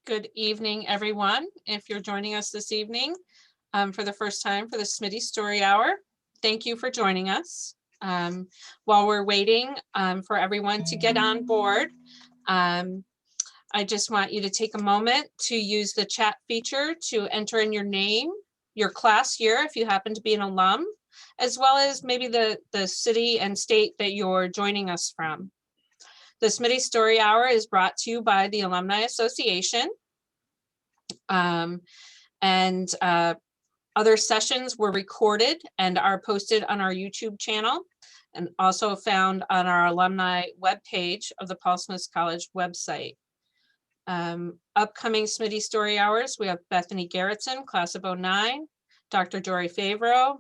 Good evening, everyone. If you're joining us this evening for the first time for the Smitty Story Hour, thank you for joining us. While we're waiting for everyone to get on board, I just want you to take a moment to use the chat feature to enter in your name, your class year, if you happen to be an alum, as well as maybe the city and state that you're joining us from. The Smitty Story Hour is brought to you by the Alumni Association. Other sessions were recorded and are posted on our YouTube channel and also found on our alumni webpage of the Paul Smith College website. Upcoming Smitty Story Hours, we have Bethany Gerritsen, class of 09, Dr. Dory Favreau,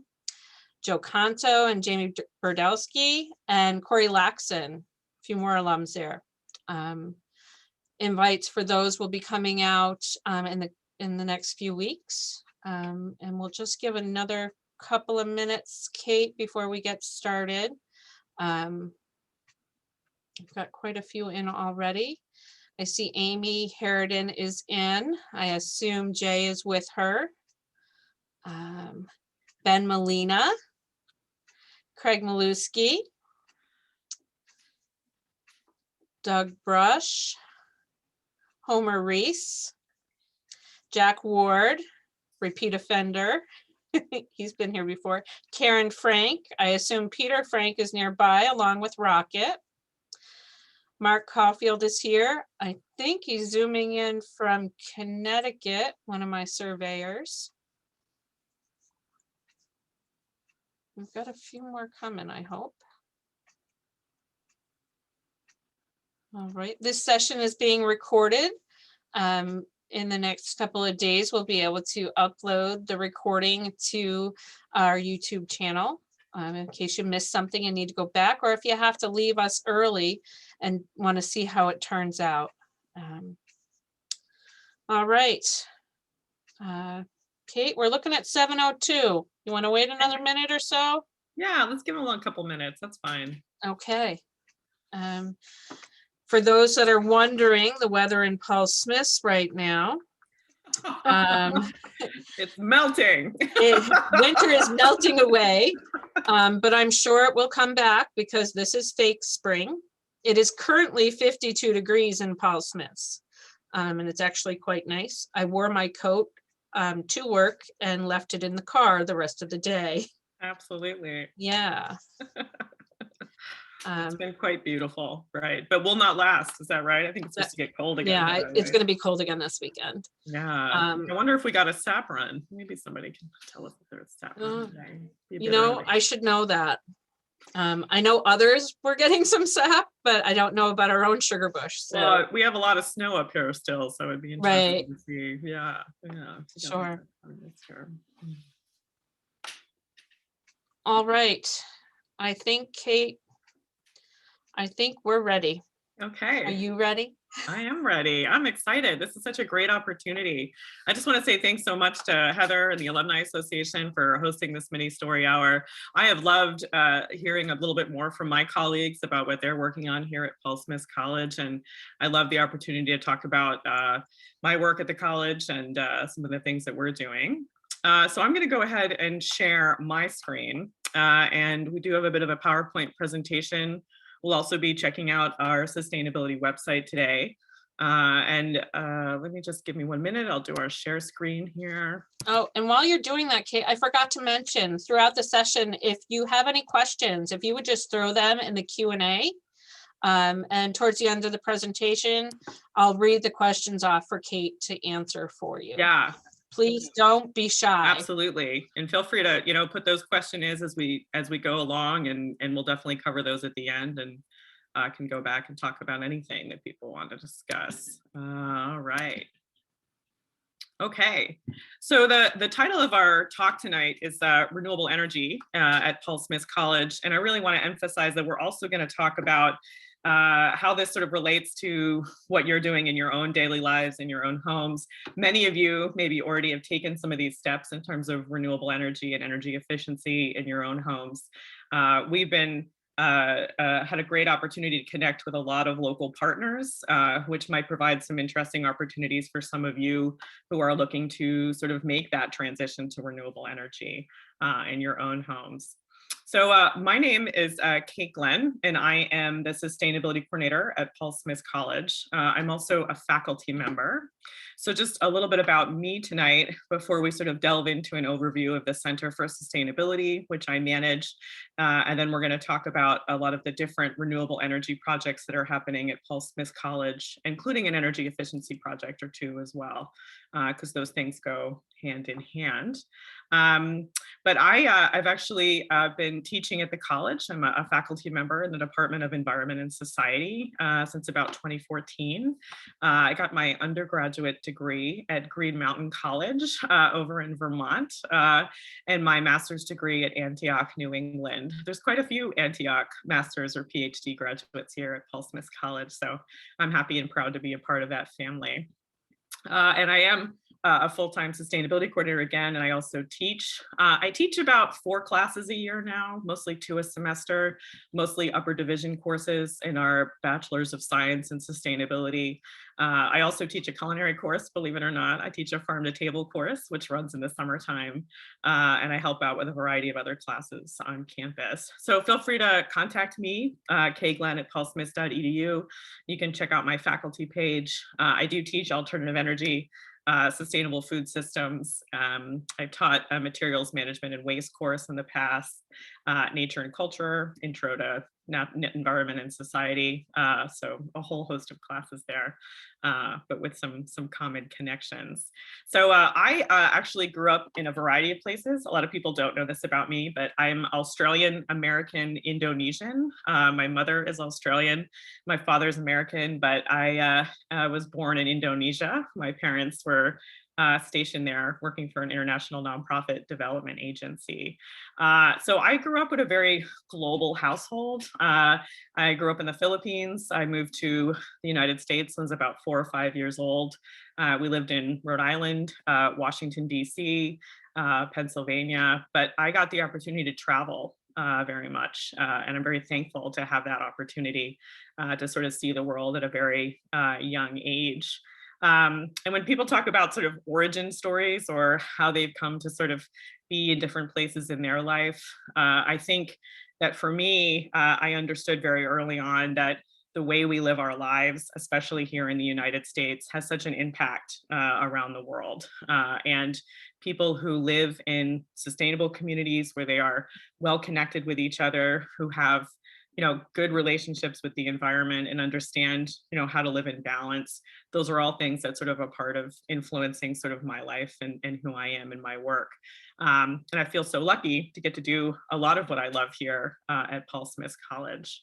Joe Canto and Jamie Burdowski, and Corey Laxon, a few more alums there. Invites for those will be coming out in the next few weeks. And we'll just give another couple of minutes, Kate, before we get started. I've got quite a few in already. I see Amy Harridan is in. I assume Jay is with her. Ben Molina, Craig Maluski, Doug Brush, Homer Reese, Jack Ward, repeat offender. He's been here before. Karen Frank. I assume Peter Frank is nearby along with Rocket. Mark Caulfield is here. I think he's zooming in from Connecticut, one of my surveyors. We've got a few more coming, I hope. All right, this session is being recorded. In the next couple of days, we'll be able to upload the recording to our YouTube channel in case you missed something and need to go back, or if you have to leave us early and want to see how it turns out. All right. Kate, we're looking at 7:02. You want to wait another minute or so? Yeah, let's give it a couple minutes. That's fine. Okay. For those that are wondering, the weather in Paul Smith's right now. It's melting. Winter is melting away, but I'm sure it will come back because this is fake spring. It is currently 52 degrees in Paul Smith's, and it's actually quite nice. I wore my coat to work and left it in the car the rest of the day. Absolutely. Yeah. It's been quite beautiful, right? But will not last. Is that right? I think it's supposed to get cold again. Yeah, it's going to be cold again this weekend. Yeah. I wonder if we got a sap run. Maybe somebody can tell us if there's a sap run today. You know, I should know that. I know others were getting some sap, but I don't know about our own sugar bush. So. Well, we have a lot of snow up here still, so it'd be interesting to see. Yeah. Sure. All right. I think, Kate, we're ready. Okay. Are you ready? I am ready. I'm excited. This is such a great opportunity. I just want to say thanks so much to Heather and the Alumni Association for hosting this mini story hour. I have loved hearing a little bit more from my colleagues about what they're working on here at Paul Smith College. And I love the opportunity to talk about my work at the college and some of the things that we're doing. So I'm going to go ahead and share my screen. And we do have a bit of a PowerPoint presentation. We'll also be checking out our sustainability website today. Let me just give me 1 minute. I'll do our share screen here. Oh, and while you're doing that, Kate, I forgot to mention throughout the session, if you have any questions, if you would just throw them in the Q&A. And towards the end of the presentation, I'll read the questions off for Kate to answer for you. Yeah. Please don't be shy. Absolutely. And feel free to, put those questions as we go along, and we'll definitely cover those at the end, and can go back and talk about anything that people want to discuss. All right. Okay. So the title of our talk tonight is Renewable Energy at Paul Smith College. And I really want to emphasize that we're also going to talk about how this sort of relates to what you're doing in your own daily lives, in your own homes. Many of you maybe already have taken some of these steps in terms of renewable energy and energy efficiency in your own homes. We've been had a great opportunity to connect with a lot of local partners, which might provide some interesting opportunities for some of you who are looking to sort of make that transition to renewable energy in your own homes. So my name is Kate Glenn, and I am the Sustainability Coordinator at Paul Smith College. I'm also a faculty member. So just a little bit about me tonight before we sort of delve into an overview of the Center for Sustainability, which I manage. And then we're going to talk about a lot of the different renewable energy projects that are happening at Paul Smith College, including an energy efficiency project or two as well, because those things go hand in hand. But I've actually been teaching at the college. I'm a faculty member in the Department of Environment and Society since about 2014. I got my undergraduate degree at Green Mountain College over in Vermont, and my master's degree at Antioch, New England. There's quite a few Antioch master's or PhD graduates here at Paul Smith College, so I'm happy and proud to be a part of that family. And I am a full-time sustainability coordinator again, and I also teach. I teach about 4 classes a year now, mostly 2 a semester, mostly upper division courses in our Bachelor's of Science in Sustainability. I also teach a culinary course, believe it or not. I teach a farm to table course, which runs in the summertime, and I help out with a variety of other classes on campus. So feel free to contact me, kglenn@paulsmith.edu. You can check out my faculty page. I do teach alternative energy, sustainable food systems. I've taught a materials management and waste course in the past, nature and culture, intro to environment and society. So a whole host of classes there, but with some common connections. So I actually grew up in a variety of places. A lot of people don't know this about me, but I'm Australian, American, Indonesian. My mother is Australian. My father's American, but I was born in Indonesia. My parents were stationed there working for an international nonprofit development agency. So I grew up with a very global household. I grew up in the Philippines. I moved to the United States when I was about 4 or 5 years old. We lived in Rhode Island, Washington, DC, Pennsylvania, but I got the opportunity to travel very much. And I'm very thankful to have that opportunity to sort of see the world at a very young age. And when people talk about sort of origin stories or how they've come to sort of be in different places in their life, I think that for me, I understood very early on that the way we live our lives, especially here in the United States, has such an impact around the world. And people who live in sustainable communities where they are well connected with each other, who have good relationships with the environment and understand, how to live in balance. Those are all things that sort of a part of influencing sort of my life and who I am in my work. And I feel so lucky to get to do a lot of what I love here at Paul Smith College.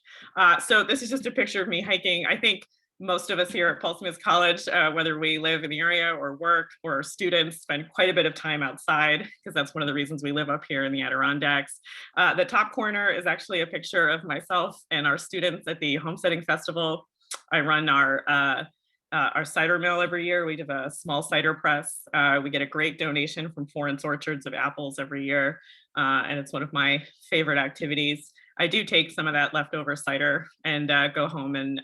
So this is just a picture of me hiking. I think most of us here at Paul Smith College, whether we live in the area or work or are students, spend quite a bit of time outside because that's one of the reasons we live up here in the Adirondacks. The top corner is actually a picture of myself and our students at the Homesteading Festival. I run our cider mill every year. We have a small cider press. We get a great donation from Florence Orchards of apples every year, and it's one of my favorite activities. I do take some of that leftover cider and go home and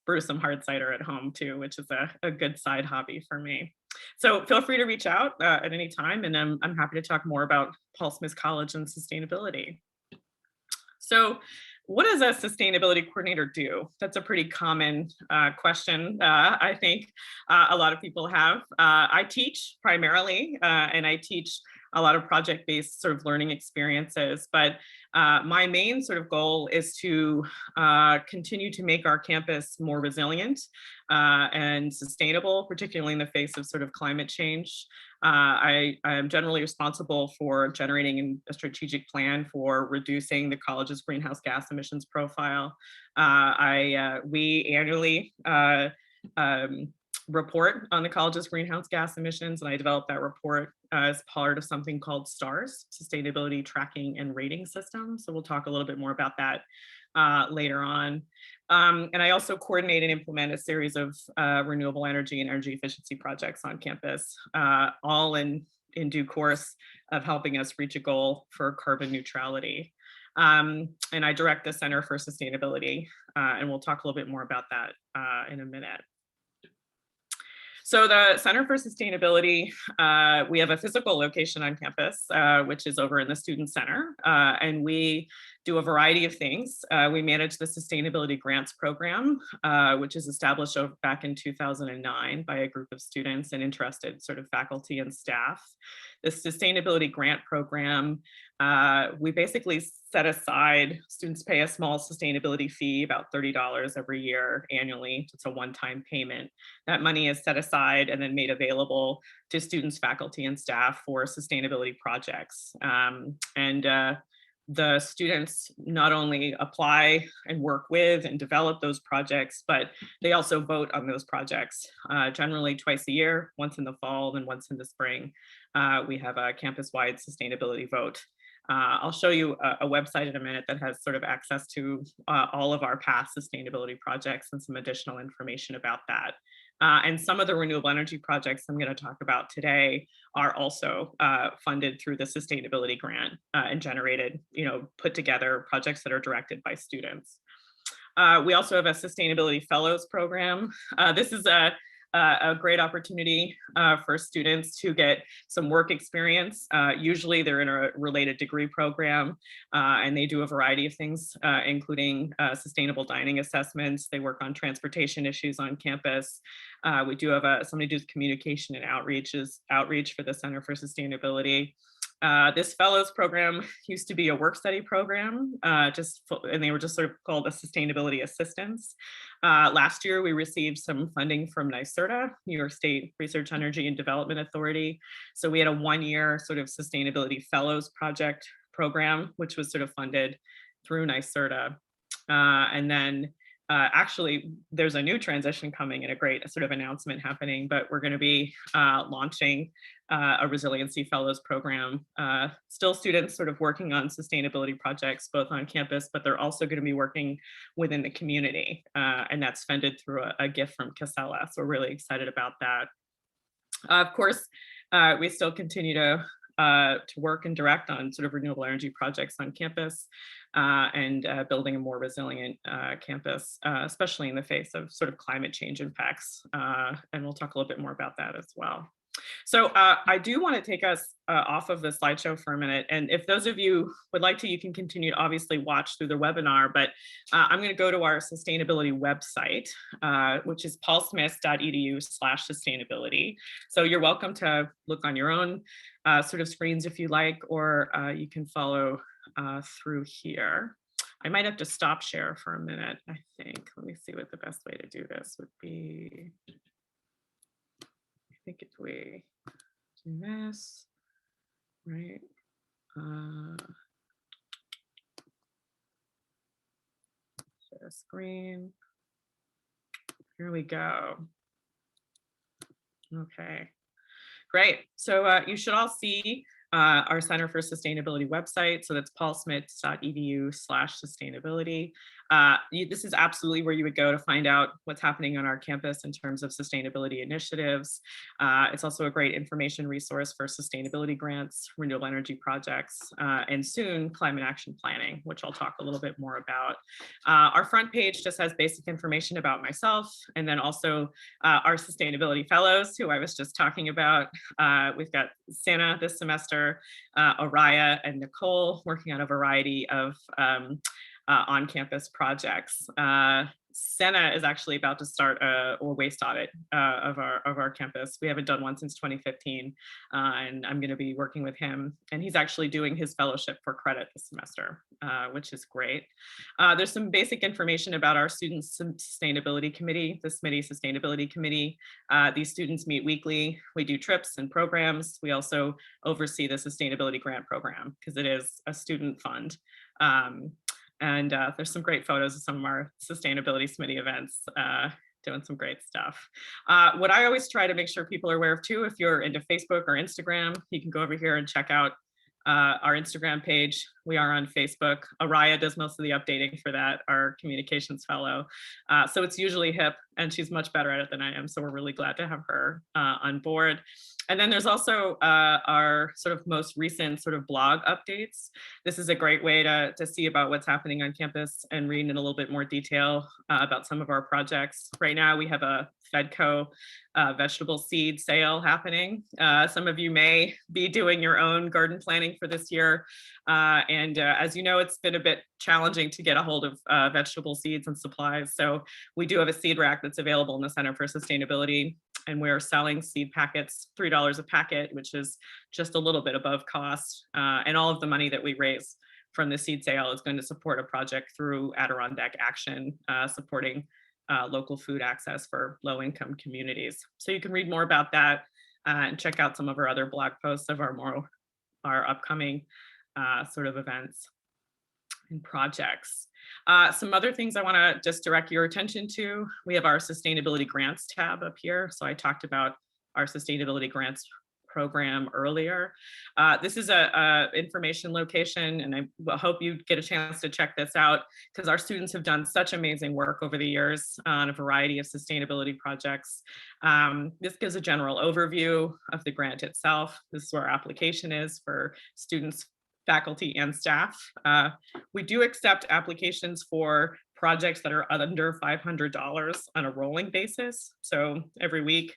brew some hard cider at home too, which is a good side hobby for me. So feel free to reach out at any time, and I'm happy to talk more about Paul Smith College and sustainability. So what does a sustainability coordinator do? That's a pretty common question, I think a lot of people have. I teach primarily, and I teach a lot of project-based sort of learning experiences, but my main sort of goal is to continue to make our campus more resilient and sustainable, particularly in the face of sort of climate change. I am generally responsible for generating a strategic plan for reducing the college's greenhouse gas emissions profile. We annually report on the college's greenhouse gas emissions, and I developed that report as part of something called STARS, Sustainability Tracking and Rating System. So we'll talk a little bit more about that later on. And I also coordinate and implement a series of renewable energy and energy efficiency projects on campus, all in due course of helping us reach a goal for carbon neutrality. And I direct the Center for Sustainability, and we'll talk a little bit more about that in a minute. So the Center for Sustainability, we have a physical location on campus, which is over in the Student Center, and we do a variety of things. We manage the Sustainability Grants Program, which is established back in 2009 by a group of students and interested sort of faculty and staff. The Sustainability Grant Program, we basically set aside, students pay a small sustainability fee, about $30 every year annually. It's a one-time payment. That money is set aside and then made available to students, faculty, and staff for sustainability projects. The students not only apply and work with and develop those projects, but they also vote on those projects, generally twice a year, once in the fall and once in the spring. We have a campus-wide sustainability vote. I'll show you a website in a minute that has sort of access to all of our past sustainability projects and some additional information about that. And some of the renewable energy projects I'm going to talk about today are also funded through the sustainability grant and generated, put together projects that are directed by students. We also have a sustainability fellows program. This is a great opportunity for students to get some work experience. Usually they're in a related degree program and they do a variety of things, including sustainable dining assessments. They work on transportation issues on campus. We do have somebody who does communication and outreach for the Center for Sustainability. This fellows program used to be a work study program, and they were just sort of called a sustainability assistance. Last year, we received some funding from NYSERDA, New York State Research, Energy, and Development Authority. So we had a one-year sort of sustainability fellows project program, which was sort of funded through NYSERDA. And then actually, there's a new transition coming and a great sort of announcement happening, but we're going to be launching a resiliency fellows program. Still students sort of working on sustainability projects, both on campus, but they're also going to be working within the community. And that's funded through a gift from Casella. So we're really excited about that. Of course, we still continue to work and direct on sort of renewable energy projects on campus and building a more resilient campus, especially in the face of sort of climate change impacts. And we'll talk a little bit more about that as well. So I do want to take us off of the slideshow for a minute. And if those of you would like to, you can continue to obviously watch through the webinar, but I'm going to go to our sustainability website, which is paulsmith.edu/sustainability. So you're welcome to look on your own sort of screens if you like, or you can follow through here. I might have to stop share for a minute, I think. Let me see what the best way to do this would be. I think if we do this, right? Share screen. Here we go. Okay, great. So you should all see our Center for Sustainability website. So that's paulsmith.edu/sustainability. This is absolutely where you would go to find out what's happening on our campus in terms of sustainability initiatives. It's also a great information resource for sustainability grants, renewable energy projects, and soon climate action planning, which I'll talk a little bit more about. Our front page just has basic information about myself, and then also our sustainability fellows, who I was just talking about. We've got Santa this semester, Araya and Nicole working on a variety of on-campus projects. Senna is actually about to start a waste audit of our campus. We haven't done one since 2015, and I'm going to be working with him. And he's actually doing his fellowship for credit this semester, which is great. There's some basic information about our Student Sustainability Committee, the Smitty Sustainability Committee. These students meet weekly. We do trips and programs. We also oversee the Sustainability Grant Program because it is a student fund. And there's some great photos of some of our sustainability Smitty events, doing some great stuff. What I always try to make sure people are aware of too, if you're into Facebook or Instagram, you can go over here and check out our Instagram page. We are on Facebook. Araya does most of the updating for that, our communications fellow. So it's usually hip, and she's much better at it than I am. So we're really glad to have her on board. And then there's also our sort of most recent sort of blog updates. This is a great way to see about what's happening on campus and read in a little bit more detail about some of our projects. Right now we have a Fedco vegetable seed sale happening. Some of you may be doing your own garden planning for this year. And as you know, it's been a bit challenging to get a hold of vegetable seeds and supplies. So we do have a seed rack that's available in the Center for Sustainability. And we're selling seed packets, $3 a packet, which is just a little bit above cost. And all of the money that we raise from the seed sale is going to support a project through Adirondack Action, supporting local food access for low-income communities. So you can read more about that and check out some of our other blog posts of our upcoming sort of events and projects. Some other things I want to just direct your attention to. We have our sustainability grants tab up here. So I talked about our sustainability grants program earlier. This is a information location, and I hope you get a chance to check this out because our students have done such amazing work over the years on a variety of sustainability projects. This gives a general overview of the grant itself. This is where our application is for students, faculty, and staff. We do accept applications for projects that are under $500 on a rolling basis. So every week,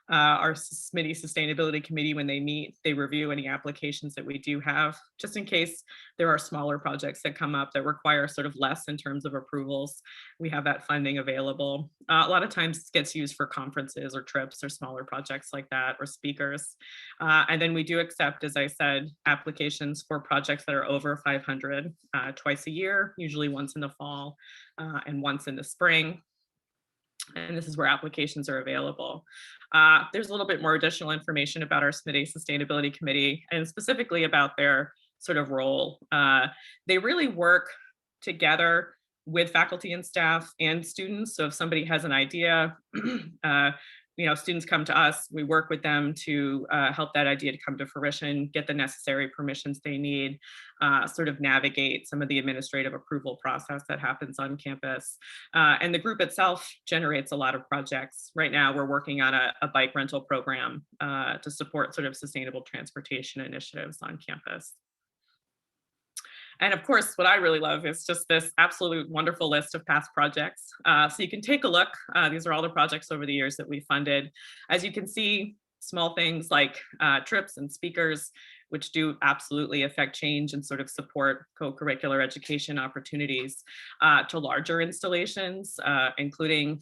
our Smitty Sustainability Committee, when they meet, they review any applications that we do have, just in case there are smaller projects that come up that require sort of less in terms of approvals. We have that funding available. A lot of times it gets used for conferences or trips or smaller projects like that, or speakers. And then we do accept, as I said, applications for projects that are over 500 twice a year, usually once in the fall and once in the spring. And this is where applications are available. There's a little bit more additional information about our Smitty Sustainability Committee and specifically about their sort of role. They really work together with faculty and staff and students. So if somebody has an idea, students come to us, we work with them to help that idea to come to fruition, get the necessary permissions they need, sort of navigate some of the administrative approval process that happens on campus. And the group itself generates a lot of projects. Right now, we're working on a bike rental program to support sort of sustainable transportation initiatives on campus. And of course, what I really love is just this absolute wonderful list of past projects. So you can take a look. These are all the projects over the years that we funded. As you can see, small things like trips and speakers, which do absolutely affect change and sort of support co-curricular education opportunities, to larger installations, including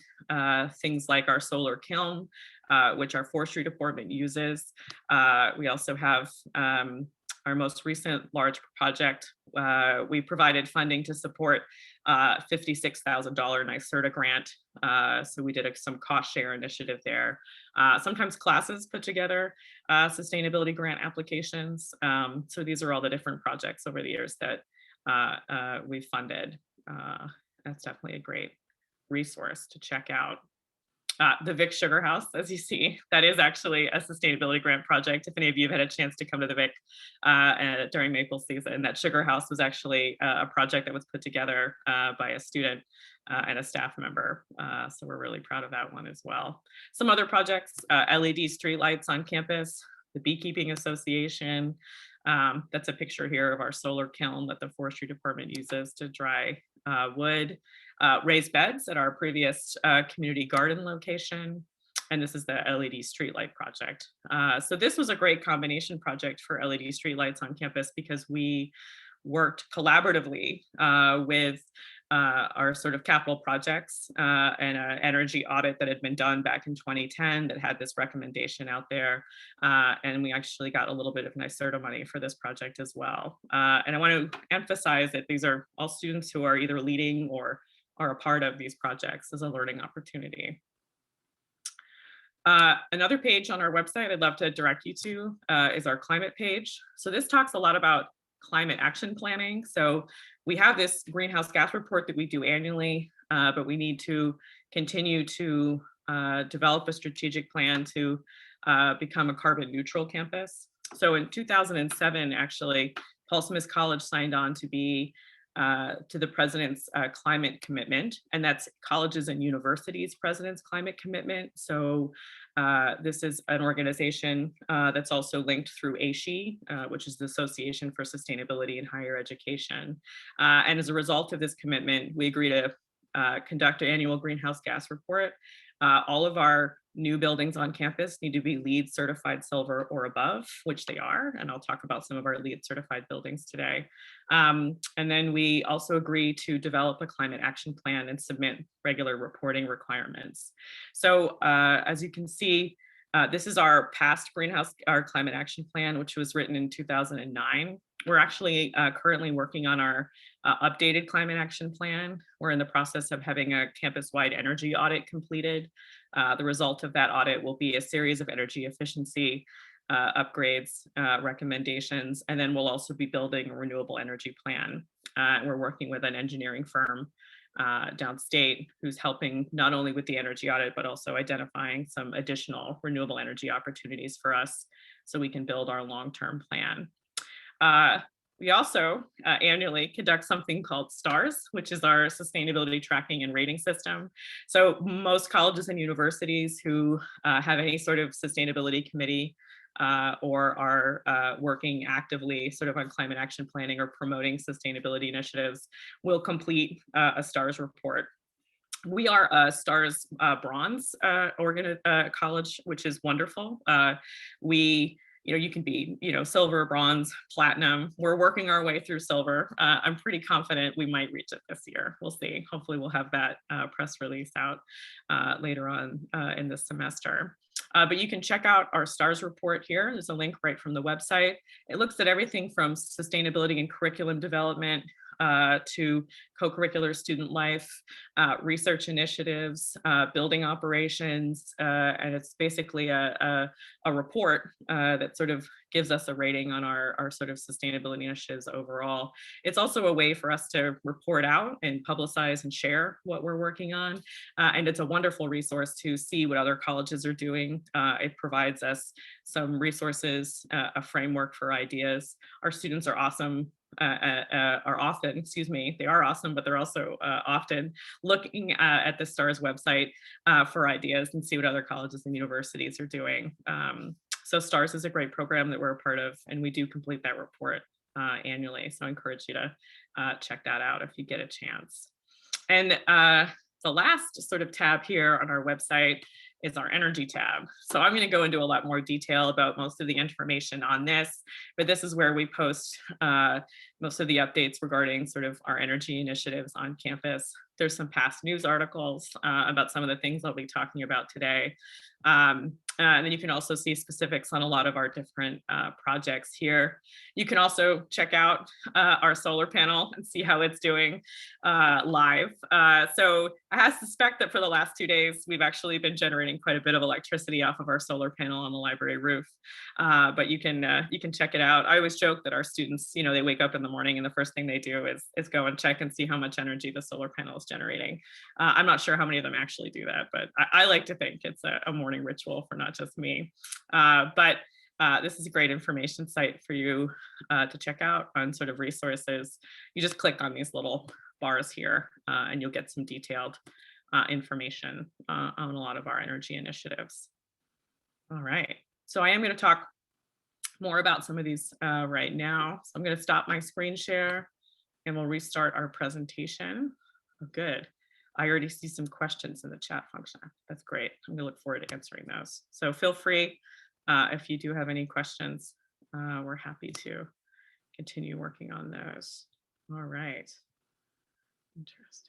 things like our solar kiln, which our forestry department uses. We also have our most recent large project. We provided funding to support $56,000 NYSERDA grant. So we did some cost share initiative there. Sometimes classes put together sustainability grant applications. So these are all the different projects over the years that we've funded. That's definitely a great resource to check out. The Vic Sugar House, as you see, that is actually a sustainability grant project. If any of you have had a chance to come to the Vic during maple season, that Sugar House was actually a project that was put together by a student and a staff member. So we're really proud of that one as well. Some other projects, LED streetlights on campus, the Beekeeping Association. That's a picture here of our solar kiln that the forestry department uses to dry wood. Raised beds at our previous community garden location. And this is the LED streetlight project. So this was a great combination project for LED streetlights on campus because we worked collaboratively with our sort of capital projects and an energy audit that had been done back in 2010 that had this recommendation out there. And we actually got a little bit of NYSERDA money for this project as well. And I want to emphasize that these are all students who are either leading or are a part of these projects as a learning opportunity. Another page on our website I'd love to direct you to is our climate page. So this talks a lot about climate action planning. So we have this greenhouse gas report that we do annually, but we need to continue to develop a strategic plan to become a carbon neutral campus. So in 2007, actually, Paul Smith College signed on to be to the president's climate commitment, and that's colleges and universities president's climate commitment. So this is an organization that's also linked through ASHE, which is the Association for Sustainability in Higher Education. And as a result of this commitment, we agree to conduct an annual greenhouse gas report. All of our new buildings on campus need to be LEED certified silver or above, which they are. And I'll talk about some of our LEED certified buildings today. And then we also agree to develop a climate action plan and submit regular reporting requirements. So as you can see, this is our past our climate action plan, which was written in 2009. We're actually currently working on our updated climate action plan. We're in the process of having a campus-wide energy audit completed. The result of that audit will be a series of energy efficiency upgrades, recommendations, and then we'll also be building a renewable energy plan. We're working with an engineering firm downstate who's helping not only with the energy audit, but also identifying some additional renewable energy opportunities for us so we can build our long-term plan. We also annually conduct something called STARS, which is our sustainability tracking and rating system. So most colleges and universities who have any sort of sustainability committee or are working actively sort of on climate action planning or promoting sustainability initiatives will complete a STARS report. We are a STARS bronze college, which is wonderful. You can be, silver, bronze, platinum. We're working our way through silver. I'm pretty confident we might reach it this year. We'll see. Hopefully we'll have that press release out later on in this semester. But you can check out our STARS report here. There's a link right from the website. It looks at everything from sustainability and curriculum development to co-curricular student life, research initiatives, building operations, and it's basically a report that sort of gives us a rating on our sort of sustainability initiatives overall. It's also a way for us to report out and publicize and share what we're working on, and it's a wonderful resource to see what other colleges are doing. It provides us some resources, a framework for ideas. Our students are awesome. They are awesome, but they're also often looking at the STARS website for ideas and see what other colleges and universities are doing. So STARS is a great program that we're a part of, and we do complete that report annually. So I encourage you to check that out if you get a chance. And the last sort of tab here on our website is our energy tab. So I'm going to go into a lot more detail about most of the information on this, but this is where we post most of the updates regarding sort of our energy initiatives on campus. There's some past news articles about some of the things I'll be talking about today. And then you can also see specifics on a lot of our different projects here. You can also check out our solar panel and see how it's doing live. So I suspect that for the last 2 days, we've actually been generating quite a bit of electricity off of our solar panel on the library roof. But you can check it out. I always joke that our students, they wake up in the morning and the first thing they do is go and check and see how much energy the solar panel is generating. I'm not sure how many of them actually do that, but I like to think it's a morning ritual for not just me. But this is a great information site for you to check out on sort of resources. You just click on these little bars here and you'll get some detailed information on a lot of our energy initiatives. All right, so I am going to talk more about some of these right now. So I'm going to stop my screen share and we'll restart our presentation. Oh, good. I already see some questions in the chat function. That's great. I'm gonna look forward to answering those. So feel free if you do have any questions. We're happy to continue working on those. All right. Interesting.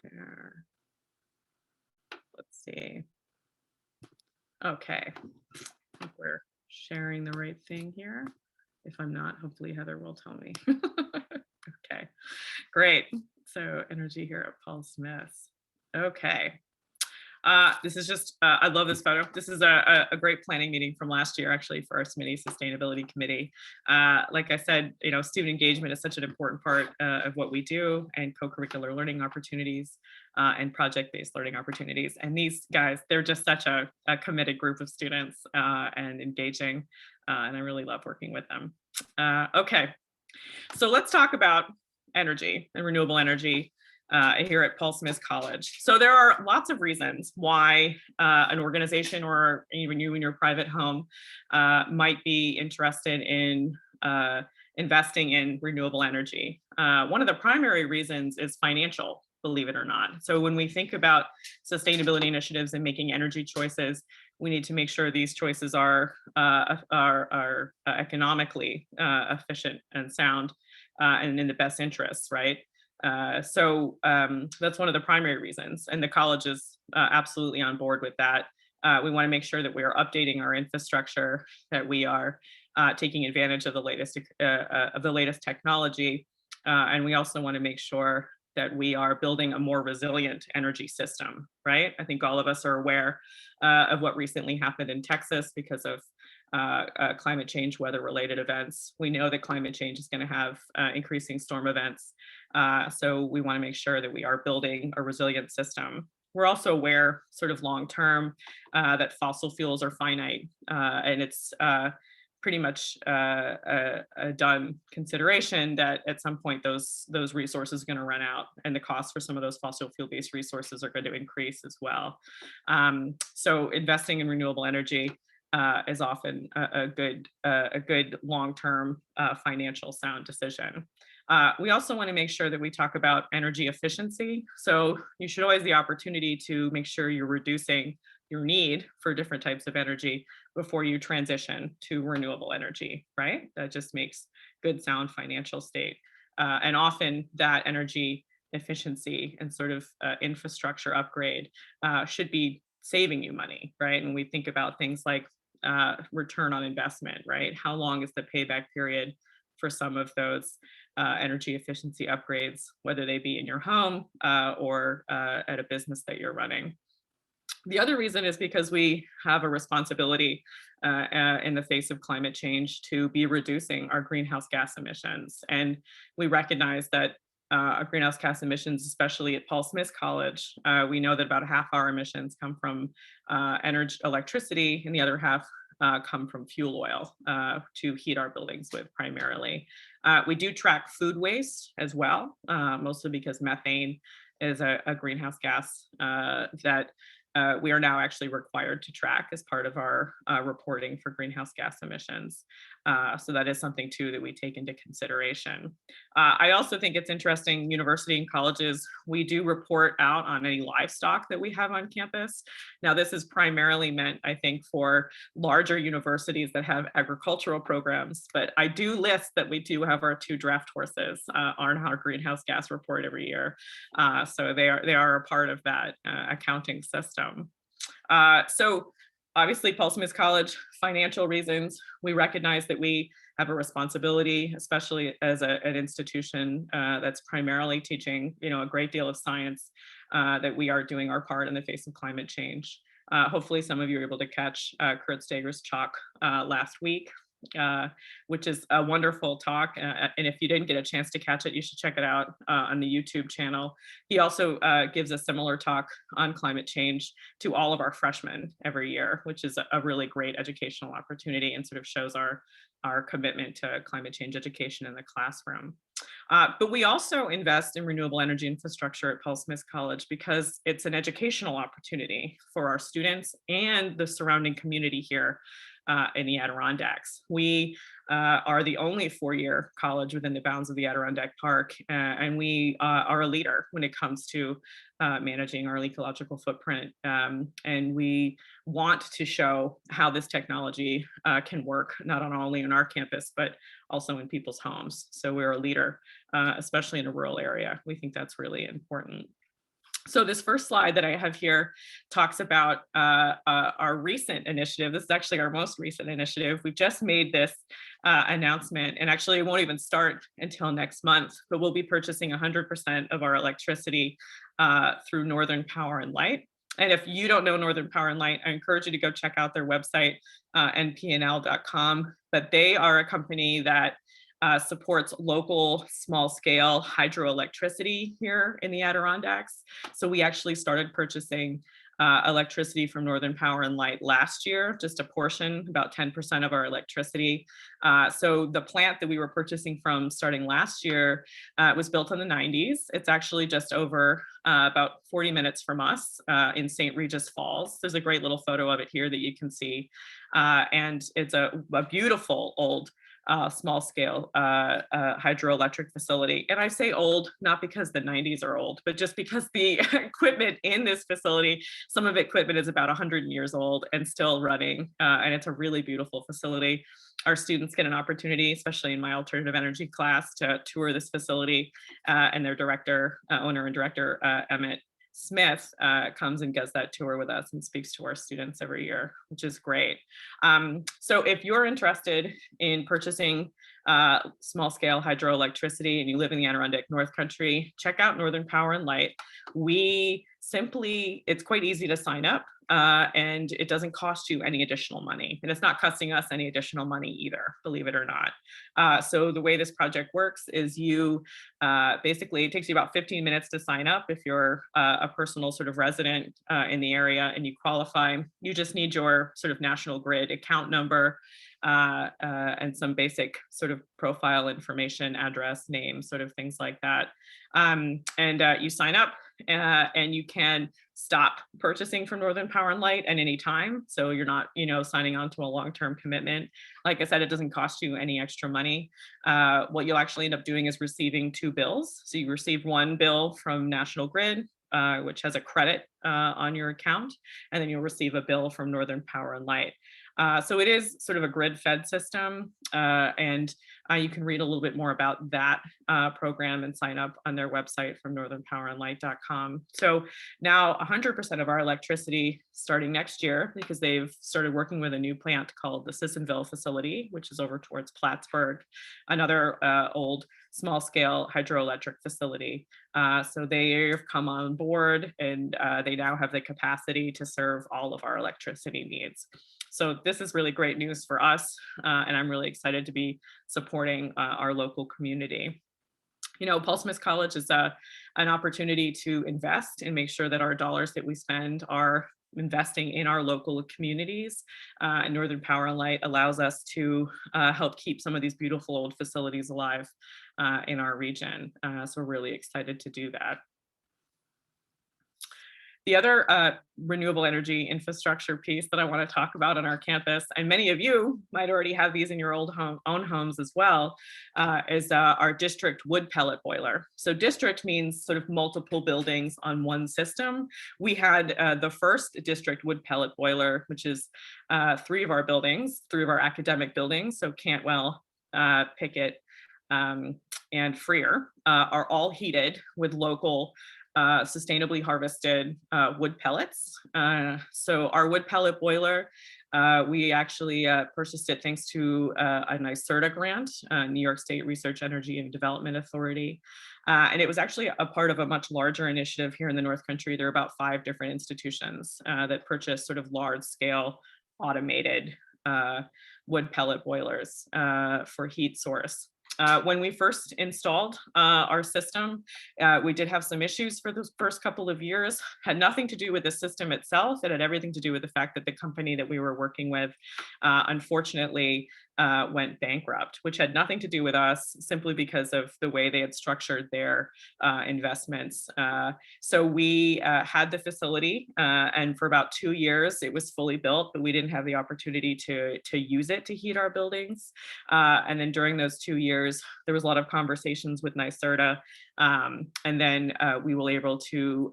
Share. Let's see. Okay, I think we're sharing the right thing here. If I'm not, hopefully Heather will tell me. Okay, great. So energy here at Paul Smith. Okay. This is just, I love this photo. This is a great planning meeting from last year, actually, for our Smitty Sustainability Committee. Like I said, student engagement is such an important part of what we do, and co-curricular learning opportunities and project-based learning opportunities. And these guys, they're just such a committed group of students and engaging, and I really love working with them. Okay, so let's talk about energy and renewable energy here at Paul Smith College. So there are lots of reasons why an organization or even you in your private home might be interested in investing in renewable energy. One of the primary reasons is financial, believe it or not. So when we think about sustainability initiatives and making energy choices, we need to make sure these choices are economically efficient and sound and in the best interests, right? So that's one of the primary reasons, and the college is absolutely on board with that. We want to make sure that we are updating our infrastructure, that we are taking advantage of the latest technology, and we also want to make sure that we are building a more resilient energy system, right? I think all of us are aware of what recently happened in Texas because of climate change, weather-related events. We know that climate change is going to have increasing storm events. So we want to make sure that we are building a resilient system. We're also aware, sort of long-term, that fossil fuels are finite, and it's pretty much a done consideration that at some point those resources are going to run out, and the cost for some of those fossil fuel-based resources are going to increase as well. So investing in renewable energy is often a good long-term financial sound decision. We also want to make sure that we talk about energy efficiency. So you should always have the opportunity to make sure you're reducing your need for different types of energy before you transition to renewable energy, right? That just makes good, sound financial state. And often that energy efficiency and sort of infrastructure upgrade should be saving you money, right? And we think about things like return on investment, right? How long is the payback period for some of those energy efficiency upgrades, whether they be in your home or at a business that you're running? The other reason is because we have a responsibility in the face of climate change to be reducing our greenhouse gas emissions. And we recognize that our greenhouse gas emissions, especially at Paul Smith College, we know that about half our emissions come from electricity, and the other half come from fuel oil to heat our buildings with primarily. We do track food waste as well, mostly because methane is a greenhouse gas that we are now actually required to track as part of our reporting for greenhouse gas emissions. So that is something too that we take into consideration. I also think it's interesting, university and colleges, we do report out on any livestock that we have on campus. Now this is primarily meant, I think, for larger universities that have agricultural programs, but I do list that we do have our 2 draft horses on our greenhouse gas report every year. So they are a part of that accounting system. So obviously, Paul Smith College, financial reasons, we recognize that we have a responsibility, especially as an institution that's primarily teaching, a great deal of science, that we are doing our part in the face of climate change. Hopefully some of you were able to catch Kurt Steger's talk last week, which is a wonderful talk. And if you didn't get a chance to catch it, you should check it out on the YouTube channel. He also gives a similar talk on climate change to all of our freshmen every year, which is a really great educational opportunity and sort of shows our commitment to climate change education in the classroom. But we also invest in renewable energy infrastructure at Paul Smith College because it's an educational opportunity for our students and the surrounding community here in the Adirondacks. We are the only 4-year college within the bounds of the Adirondack Park, and we are a leader when it comes to managing our ecological footprint. And we want to show how this technology can work, not only on our campus, but also in people's homes. So we're a leader, especially in a rural area. We think that's really important. So this first slide that I have here talks about our recent initiative. This is actually our most recent initiative. We've just made this announcement, and actually it won't even start until next month, but we'll be purchasing 100% of our electricity through Northern Power and Light. And if you don't know Northern Power and Light, I encourage you to go check out their website, npnl.com. But they are a company that supports local small-scale hydroelectricity here in the Adirondacks. So we actually started purchasing electricity from Northern Power and Light last year, just a portion, about 10% of our electricity. So the plant that we were purchasing from starting last year was built in the 90s. It's actually just over about 40 minutes from us in St. Regis Falls. There's a great little photo of it here that you can see. And it's a beautiful old small-scale hydroelectric facility. And I say old, not because the 90s are old, but just because the equipment in this facility, some of the equipment is about 100 years old and still running. And it's a really beautiful facility. Our students get an opportunity, especially in my alternative energy class, to tour this facility. And their director, owner and director, Emmett Smith, comes and does that tour with us and speaks to our students every year, which is great. So if you're interested in purchasing small-scale hydroelectricity and you live in the Adirondack North Country, check out Northern Power and Light. It's quite easy to sign up. And it doesn't cost you any additional money. And it's not costing us any additional money either, believe it or not. So the way this project works is basically, it takes you about 15 minutes to sign up if you're a personal sort of resident in the area and you qualify. You just need your sort of National Grid account number and some basic sort of profile information, address, name, sort of things like that. You sign up and you can stop purchasing from Northern Power and Light at any time. So you're not, signing on to a long-term commitment. Like I said, it doesn't cost you any extra money. What you'll actually end up doing is receiving 2 bills. So you receive one bill from National Grid, which has a credit on your account, and then you'll receive a bill from Northern Power and Light. So it is sort of a grid-fed system, and you can read a little bit more about that program and sign up on their website from northernpowerandlight.com. So now 100% of our electricity starting next year, because they've started working with a new plant called the Sissonville facility, which is over towards Plattsburgh, another old small-scale hydroelectric facility. So they've come on board and they now have the capacity to serve all of our electricity needs. So this is really great news for us, and I'm really excited to be supporting our local community. Paul Smith College is an opportunity to invest and make sure that our dollars that we spend are investing in our local communities. And Northern Power and Light allows us to help keep some of these beautiful old facilities alive in our region. So we're really excited to do that. The other renewable energy infrastructure piece that I want to talk about on our campus, and many of you might already have these in your own homes as well, is our district wood pellet boiler. So district means sort of multiple buildings on one system. We had the first district wood pellet boiler, which is 3 of our buildings, 3 of our academic buildings, so Cantwell, Pickett, and Freer, are all heated with local sustainably harvested wood pellets. So our wood pellet boiler, we actually purchased it thanks to a NYSERDA grant, New York State Research, Energy, and Development Authority. And it was actually a part of a much larger initiative here in the North Country. There are about 5 different institutions that purchase sort of large scale automated wood pellet boilers for heat source. When we first installed our system, we did have some issues for the first couple of years. Had nothing to do with the system itself. It had everything to do with the fact that the company that we were working with, unfortunately, went bankrupt, which had nothing to do with us, simply because of the way they had structured their investments. So we had the facility, and for about 2 years, it was fully built, but we didn't have the opportunity to use it to heat our buildings. And then during those 2 years, there was a lot of conversations with NYSERDA, and then we were able to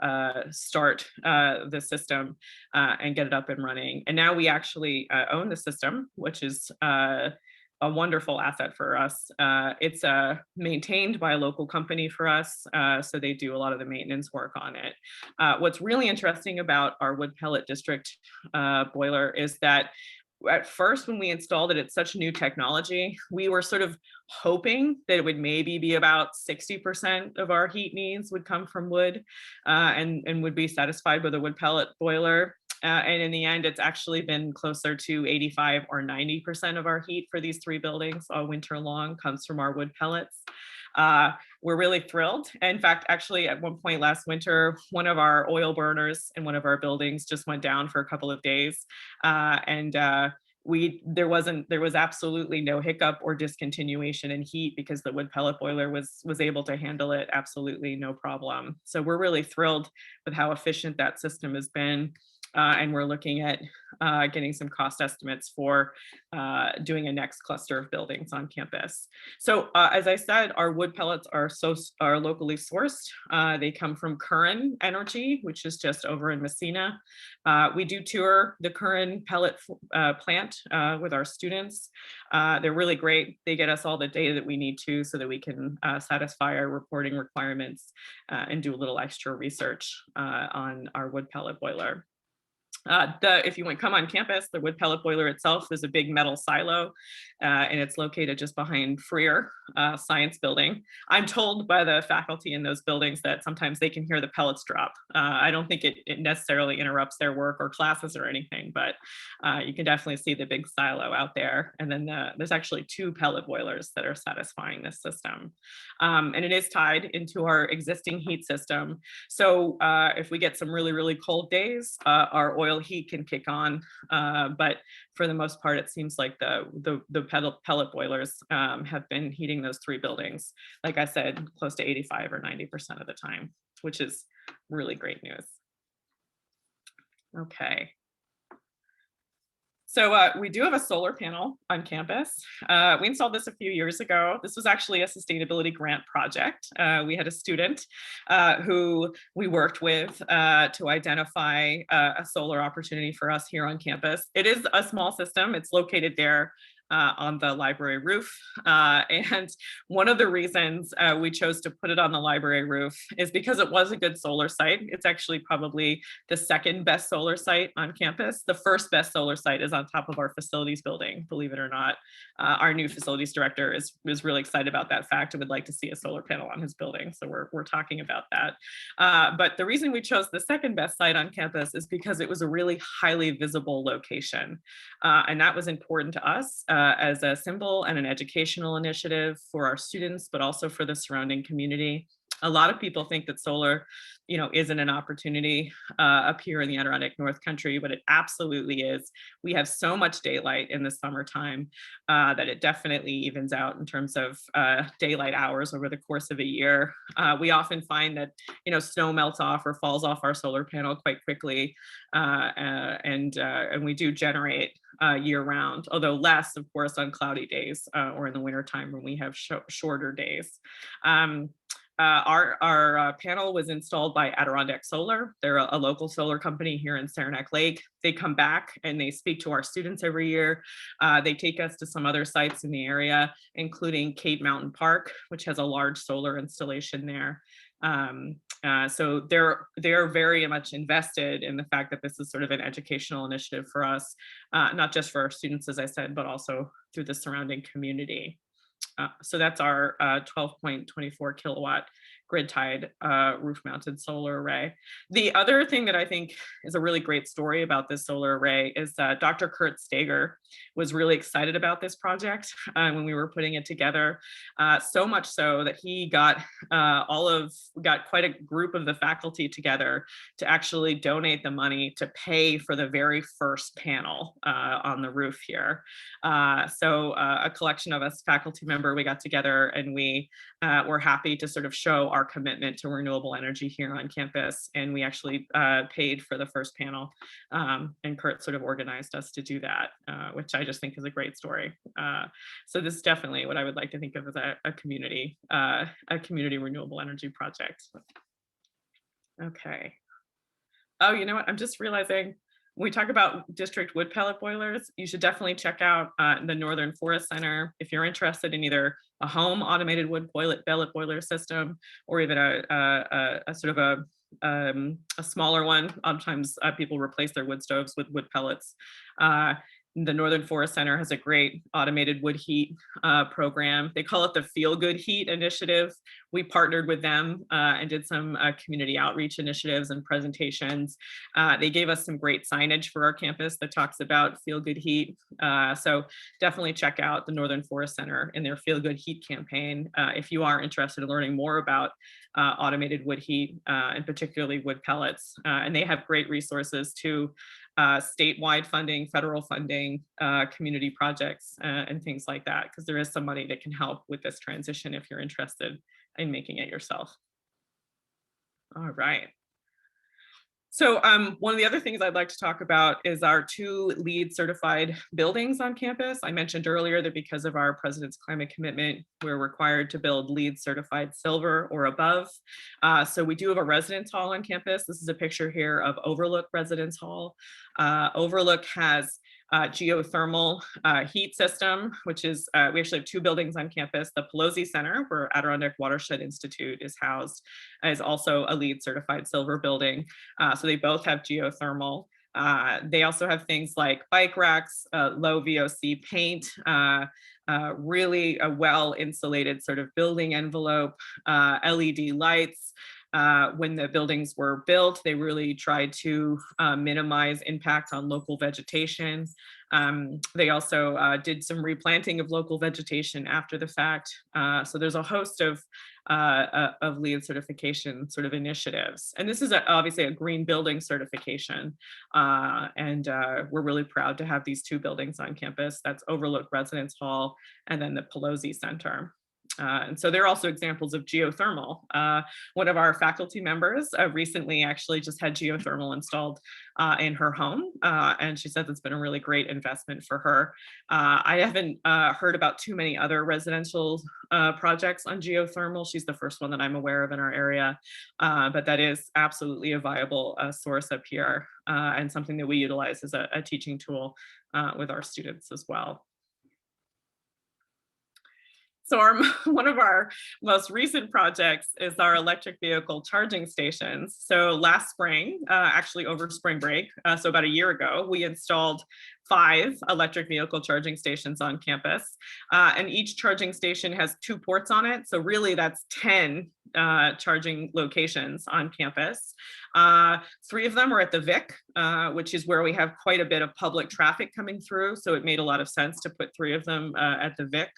start the system and get it up and running. And now we actually own the system, which is a wonderful asset for us. It's maintained by a local company for us, so they do a lot of the maintenance work on it. What's really interesting about our wood pellet district boiler is that at first, when we installed it, it's such new technology. We were sort of hoping that it would maybe be about 60% of our heat needs would come from wood, and would be satisfied with a wood pellet boiler. And in the end, it's actually been closer to 85 or 90% of our heat for these 3 buildings all winter long comes from our wood pellets. We're really thrilled. In fact, actually, at one point last winter, one of our oil burners in one of our buildings just went down for a couple of days, and there was absolutely no hiccup or discontinuation in heat because the wood pellet boiler was able to handle it absolutely no problem. So we're really thrilled with how efficient that system has been. And we're looking at getting some cost estimates for doing a next cluster of buildings on campus. So as I said, our wood pellets are locally sourced. They come from Curran Energy, which is just over in Messina. We do tour the Curran pellet plant with our students. They're really great. They get us all the data that we need to so that we can satisfy our reporting requirements and do a little extra research on our wood pellet boiler. If you come on campus, the wood pellet boiler itself is a big metal silo, and it's located just behind Freer Science Building. I'm told by the faculty in those buildings that sometimes they can hear the pellets drop. I don't think it necessarily interrupts their work or classes or anything, but you can definitely see the big silo out there. And then there's actually 2 pellet boilers that are satisfying this system. And it is tied into our existing heat system. So if we get some really, really cold days, our oil heat can kick on, but for the most part, it seems like the pellet boilers have been heating those 3 buildings, like I said, close to 85 or 90% of the time, which is really great news. Okay. So we do have a solar panel on campus. We installed this a few years ago. This was actually a sustainability grant project. We had a student who we worked with to identify a solar opportunity for us here on campus. It is a small system. It's located there on the library roof. And one of the reasons we chose to put it on the library roof is because it was a good solar site. It's actually probably the 2nd best solar site on campus. The 1st best solar site is on top of our facilities building, believe it or not. Our new facilities director is really excited about that fact and would like to see a solar panel on his building. So we're talking about that. But the reason we chose the 2nd best site on campus is because it was a really highly visible location. And that was important to us as a symbol and an educational initiative for our students, but also for the surrounding community. A lot of people think that solar, isn't an opportunity up here in the Adirondack North Country, but it absolutely is. We have so much daylight in the summertime that it definitely evens out in terms of daylight hours over the course of a year. We often find that, snow melts off or falls off our solar panel quite quickly, and we do generate year round, although less, of course, on cloudy days or in the wintertime when we have shorter days. Our panel was installed by Adirondack Solar. They're a local solar company here in Saranac Lake. They come back and they speak to our students every year. They take us to some other sites in the area, including Cade Mountain Park, which has a large solar installation there. So they're very much invested in the fact that this is sort of an educational initiative for us, not just for our students, as I said, but also through the surrounding community. So that's our 12.24 kilowatt grid-tied roof-mounted solar array. The other thing that I think is a really great story about this solar array is Dr. Kurt Stager was really excited about this project when we were putting it together, so much so that he got quite a group of the faculty together to actually donate the money to pay for the very first panel on the roof here. So a collection of us faculty members, we got together and we were happy to sort of show our commitment to renewable energy here on campus. And we actually paid for the first panel. And Kurt sort of organized us to do that, which I just think is a great story. So this is definitely what I would like to think of as a community renewable energy project. Okay. Oh, you know what? I'm just realizing when we talk about district wood pellet boilers, you should definitely check out the Northern Forest Center if you're interested in either a home automated wood pellet boiler system or even a sort of a smaller one. Sometimes people replace their wood stoves with wood pellets. The Northern Forest Center has a great automated wood heat program. They call it the Feel Good Heat Initiative. We partnered with them and did some community outreach initiatives and presentations. They gave us some great signage for our campus that talks about Feel Good Heat. So definitely check out the Northern Forest Center and their Feel Good Heat campaign if you are interested in learning more about automated wood heat and particularly wood pellets. And they have great resources too. Statewide funding, federal funding, community projects, and things like that, because there is some money that can help with this transition if you're interested in making it yourself. All right. So one of the other things I'd like to talk about is our 2 LEED certified buildings on campus. I mentioned earlier that because of our President's Climate Commitment, we're required to build LEED certified silver or above. So we do have a residence hall on campus. This is a picture here of Overlook Residence Hall. Overlook has geothermal heat system, which is, we actually have 2 buildings on campus. The Pelosi Center, where Adirondack Watershed Institute is housed, is also a LEED certified silver building. So they both have geothermal. They also have things like bike racks, low VOC paint, really a well insulated sort of building envelope, LED lights. When the buildings were built, they really tried to minimize impact on local vegetation. They also did some replanting of local vegetation after the fact. So there's a host of LEED certification sort of initiatives. And this is obviously a green building certification. And we're really proud to have these 2 buildings on campus. That's Overlook Residence Hall and then the Pelosi Center. And so they're also examples of geothermal. One of our faculty members recently actually just had geothermal installed in her home. And she said it's been a really great investment for her. I haven't heard about too many other residential projects on geothermal. She's the first one that I'm aware of in our area. But that is absolutely a viable source up here and something that we utilize as a teaching tool with our students as well. So one of our most recent projects is our electric vehicle charging stations. So last spring, actually over spring break, so about a year ago, we installed 5 electric vehicle charging stations on campus. And each charging station has 2 ports on it. So really that's 10 charging locations on campus. 3 of them are at the Vic, which is where we have quite a bit of public traffic coming through. So it made a lot of sense to put 3 of them at the Vic.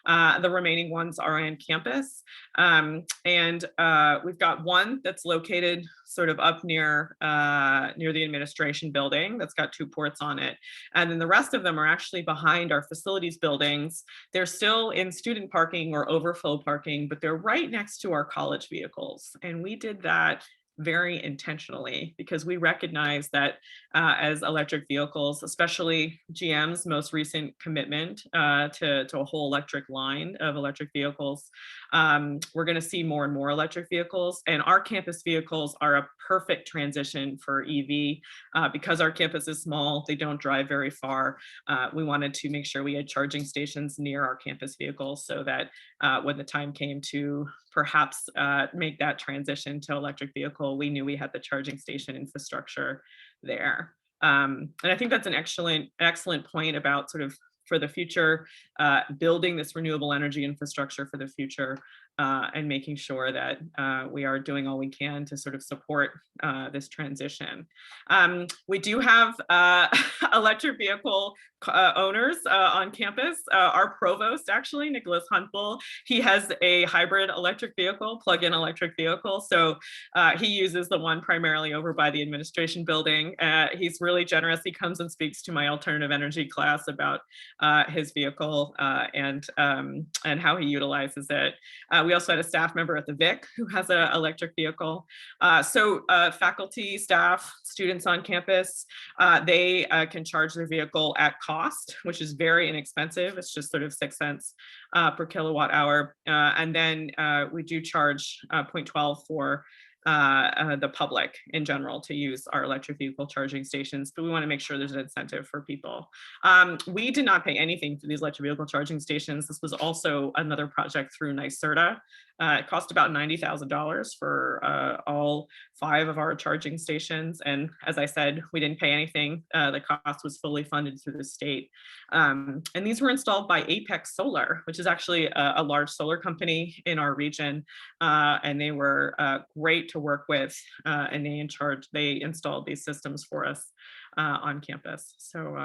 The remaining ones are on campus. And we've got one that's located sort of up near the administration building that's got 2 ports on it. And then the rest of them are actually behind our facilities buildings. They're still in student parking or overflow parking, but they're right next to our college vehicles. And we did that very intentionally because we recognize that as electric vehicles, especially GM's most recent commitment to a whole electric line of electric vehicles, we're going to see more and more electric vehicles, and our campus vehicles are a perfect transition for EV because our campus is small. They don't drive very far. We wanted to make sure we had charging stations near our campus vehicles so that when the time came to perhaps make that transition to electric vehicle, we knew we had the charging station infrastructure there. And I think that's an excellent point about sort of for the future, building this renewable energy infrastructure for the future and making sure that we are doing all we can to sort of support this transition. We do have electric vehicle owners on campus. Our provost, actually, Nicholas Huntbull, he has a hybrid electric vehicle, plug-in electric vehicle. So he uses the one primarily over by the administration building. He's really generous. He comes and speaks to my alternative energy class about his vehicle and how he utilizes it. We also had a staff member at the Vic who has an electric vehicle. So faculty, staff, students on campus, they can charge their vehicle at cost, which is very inexpensive. It's just sort of 6 cents per kilowatt hour. And then we do charge 0.12 for the public in general to use our electric vehicle charging stations, but we want to make sure there's an incentive for people. We did not pay anything for these electric vehicle charging stations. This was also another project through NYSERDA. It cost about $90,000 for all 5 of our charging stations. And as I said, we didn't pay anything. The cost was fully funded through the state. And these were installed by Apex Solar, which is actually a large solar company in our region. And they were great to work with, and they installed these systems for us on campus. So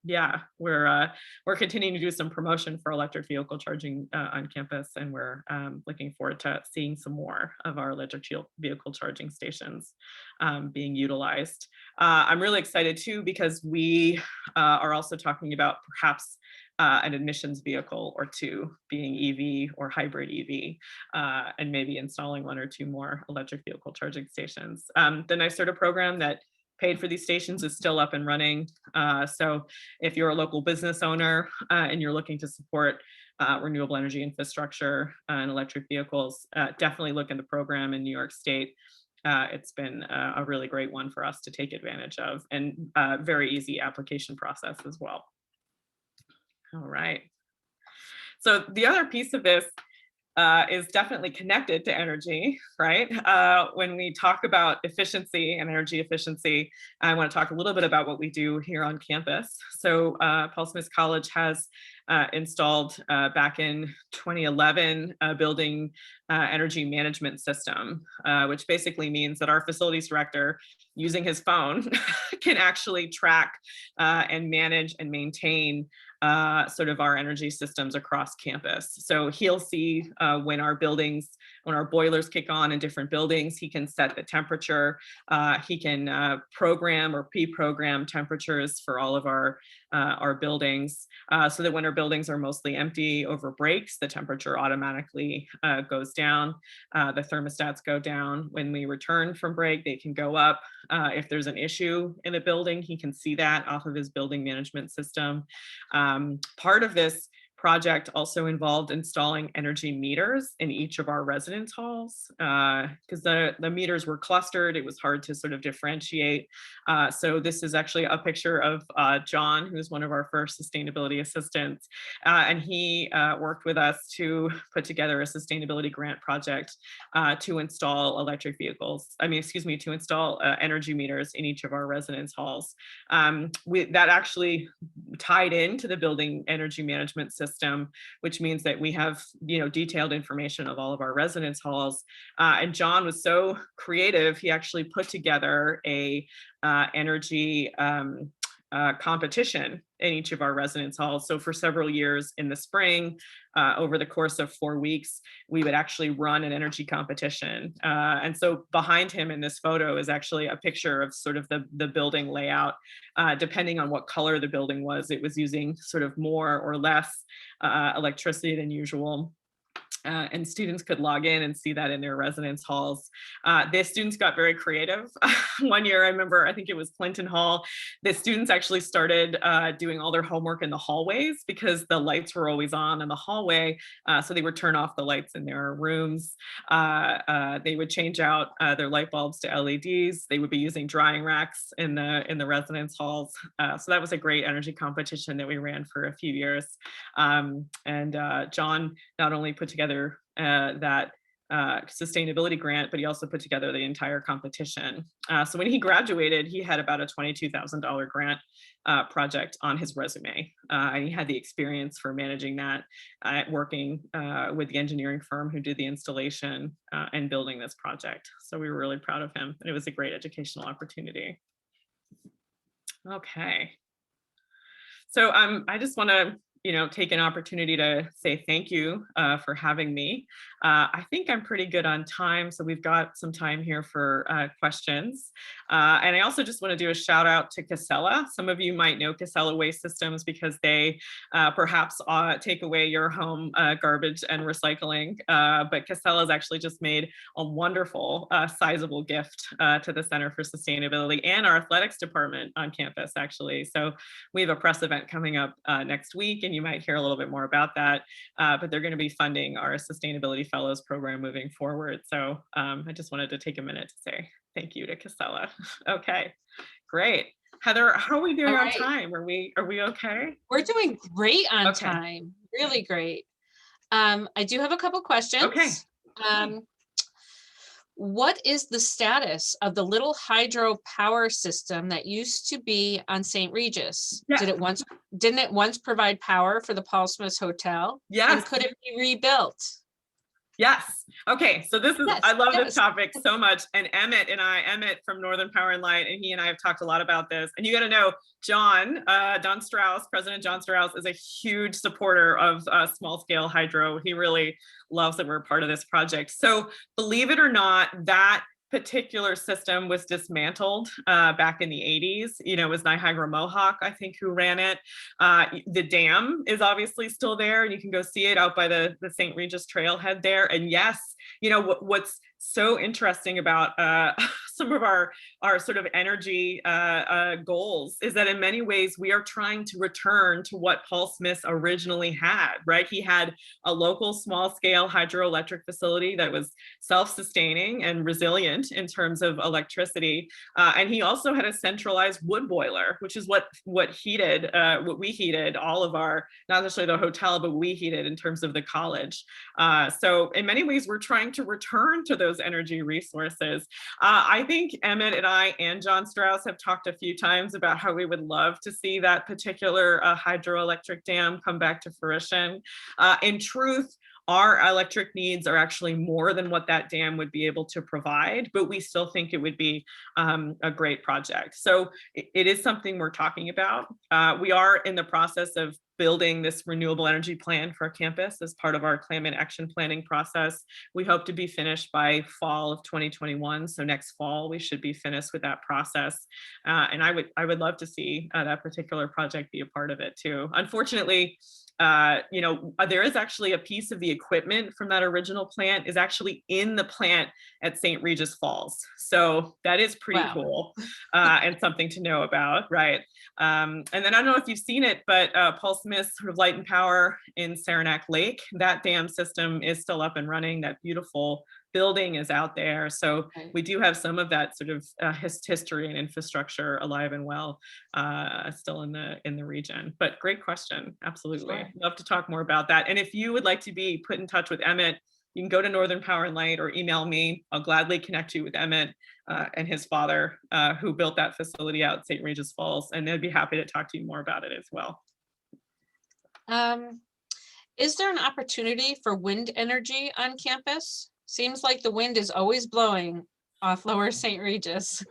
yeah, we're continuing to do some promotion for electric vehicle charging on campus, and we're looking forward to seeing some more of our electric vehicle charging stations being utilized. I'm really excited too, because we are also talking about perhaps an emissions vehicle or 2 being EV or hybrid EV, and maybe installing 1 or 2 more electric vehicle charging stations. The NYSERDA program that paid for these stations is still up and running. So if you're a local business owner and you're looking to support renewable energy infrastructure and electric vehicles, definitely look in the program in New York State. It's been a really great one for us to take advantage of, and very easy application process as well. All right. So the other piece of this is definitely connected to energy, right? When we talk about efficiency and energy efficiency, I want to talk a little bit about what we do here on campus. So Paul Smith College has installed back in 2011 a building energy management system, which basically means that our facilities director, using his phone, can actually track and manage and maintain sort of our energy systems across campus. So he'll see when our boilers kick on in different buildings, he can set the temperature. He can program or pre-program temperatures for all of our buildings, so that when our buildings are mostly empty over breaks, the temperature automatically goes down. The thermostats go down. When we return from break, they can go up. If there's an issue in a building, he can see that off of his building management system. Part of this project also involved installing energy meters in each of our residence halls, because the meters were clustered. It was hard to sort of differentiate. So this is actually a picture of John, who's one of our first sustainability assistants. And he worked with us to put together a sustainability grant project to install to install energy meters in each of our residence halls. That actually tied into the building energy management system, which means that we have, detailed information of all of our residence halls. And John was so creative, he actually put together a energy competition in each of our residence halls. So for several years in the spring, over the course of 4 weeks, we would actually run an energy competition. And so behind him in this photo is actually a picture of sort of the building layout. Depending on what color the building was, it was using sort of more or less electricity than usual. And students could log in and see that in their residence halls. The students got very creative. One year, I remember, I think it was Clinton Hall, the students actually started doing all their homework in the hallways because the lights were always on in the hallway. So they would turn off the lights in their rooms. They would change out their light bulbs to LEDs. They would be using drying racks in the residence halls. So that was a great energy competition that we ran for a few years. And John not only put together that sustainability grant, but he also put together the entire competition. So when he graduated, he had about a $22,000 grant project on his resume. And he had the experience for managing that, working with the engineering firm who did the installation and building this project. So we were really proud of him, and it was a great educational opportunity. Okay. So I just want to take an opportunity to say thank you for having me. I think I'm pretty good on time, so we've got some time here for questions. And I also just want to do a shout out to Casella. Some of you might know Casella Waste Systems because they perhaps take away your home garbage and recycling. But Casella's actually just made a wonderful, sizable gift to the Center for Sustainability and our athletics department on campus, actually. So we have a press event coming up next week, and You might hear a little bit more about that, but they're going to be funding our Sustainability Fellows program moving forward. So I just wanted to take a minute to say thank you to Casella. Okay, great. Heather, how are we doing on time? Are we okay? We're doing great on Okay. time. Really great. I do have a couple questions. Okay. What is the status of the little hydro power system that used to be on St. Regis? Yeah. Didn't it once provide power for the Paul Smith Hotel? Yes. And could it be rebuilt? Yes. Okay. So this is, Yes, I love yes. this topic so much. And Emmett from Northern Power and Light, and he and I have talked a lot about this. And you got to know, John Strauss, President John Strauss, is a huge supporter of small scale hydro. He really loves that we're a part of this project. So believe it or not, that particular system was dismantled back in the 80s. You know, it was Niagara Mohawk, I think, who ran it. The dam is obviously still there, and you can go see it out by the St. Regis trailhead there. And yes, you know, what's so interesting about some of our sort of energy goals is that in many ways we are trying to return to what Paul Smith originally had, right? He had a local small scale hydroelectric facility that was self-sustaining and resilient in terms of electricity. And he also had a centralized wood boiler, which is what we heated all of our, not necessarily the hotel, but we heated in terms of the college. So in many ways, we're trying to return to those energy resources. I think Emmett and I and John Strauss have talked a few times about how we would love to see that particular hydroelectric dam come back to fruition. In truth, our electric needs are actually more than what that dam would be able to provide, but we still think it would be a great project. So it is something we're talking about. We are in the process of building this renewable energy plan for our campus as part of our climate action planning process. We hope to be finished by fall of 2021. So next fall, we should be finished with that process. And I would love to see that particular project be a part of it too. Unfortunately, you know, there is actually a piece of the equipment from that original plant is actually in the plant at St. Regis Falls. So that is pretty cool and something to know about, right? And then I don't know if you've seen it, but Paul Smith's sort of Light and Power in Saranac Lake, that dam system is still up and running. That beautiful building is out there. So we do have some of that sort of history and infrastructure alive and well still in the region. But great question. Absolutely. Sure. Love to talk more about that. And if you would like to be put in touch with Emmett, you can go to Northern Power and Light or email me. I'll gladly connect you with Emmett and his father who built that facility out at St. Regis Falls. And they'd be happy to talk to you more about it as well. Is there an opportunity for wind energy on campus? Seems like the wind is always blowing off Lower St. Regis.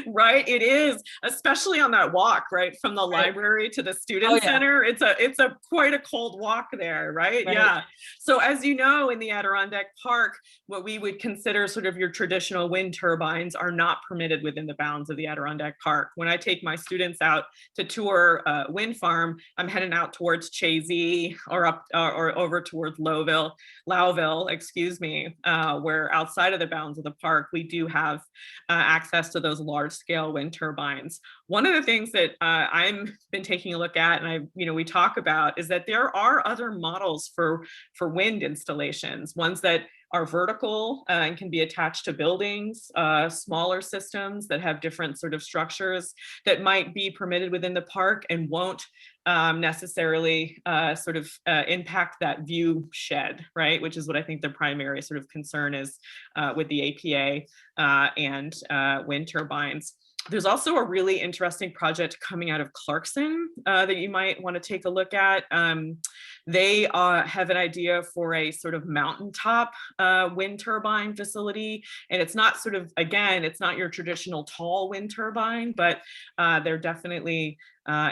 Right, it is, especially on that walk, right, from the library to the student center. It's a quite a cold walk there, right? Yeah. So as you know, in the Adirondack Park, what we would consider sort of your traditional wind turbines are not permitted within the bounds of the Adirondack Park. When I take my students out to tour a wind farm, I'm heading out towards Chazy or up or over towards Lowville, excuse me, where outside of the bounds of the park, we do have access to those large scale wind turbines. One of the things that I've been taking a look at, and we talk about, is that there are other models for wind installations, ones that are vertical and can be attached to buildings, smaller systems that have different sort of structures that might be permitted within the park and won't necessarily impact that view shed, right? Which is what I think the primary sort of concern is with the APA and wind turbines. There's also a really interesting project coming out of Clarkson that you might want to take a look at. They have an idea for a sort of mountaintop wind turbine facility. And it's not sort of, again, it's not your traditional tall wind turbine, but they're definitely